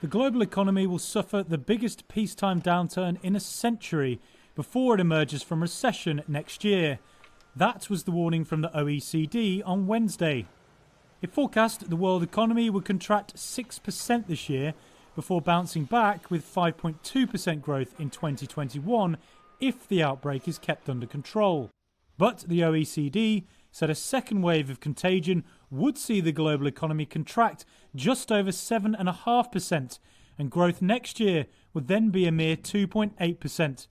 The global economy will suffer the biggest peacetime downturn in a century before it emerges from recession next year. That was the warning from the OECD on Wednesday. It forecast the world economy would contract 6% this year before bouncing back with 5.2% growth in 2021 if the outbreak is kept under control. But the OECD said a second wave of contagion would see the global economy contract just over 7.5%, and growth next year would then be a mere 2.8%.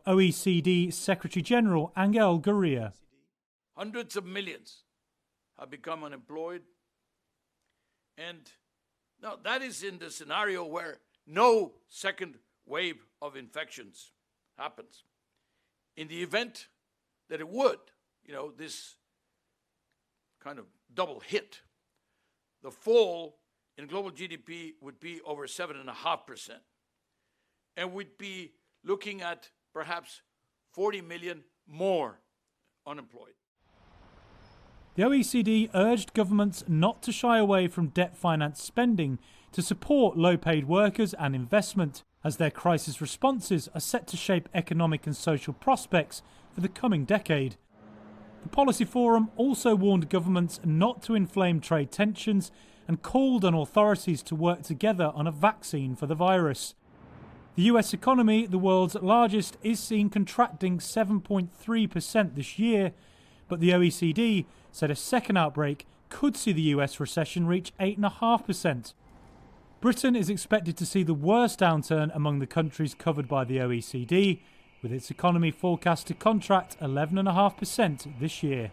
OECD Secretary General Angel Gurria. Hundreds of millions have become unemployed. And now that is in the scenario where no second wave of infections happens. In the event that it would, this kind of double hit, the fall in global GDP would be over 7.5%. And we'd be looking at perhaps 40 million more unemployed. The OECD urged governments not to shy away from debt-financed spending to support low-paid workers and investment, as their crisis responses are set to shape economic and social prospects for the coming decade. The Policy Forum also warned governments not to inflame trade tensions and called on authorities to work together on a vaccine for the virus. The US economy, the world's largest, is seen contracting 7.3% this year, but the OECD said a second outbreak could see the US recession reach 8.5%. Britain is expected to see the worst downturn among the countries covered by the OECD, with its economy forecast to contract 11.5% this year.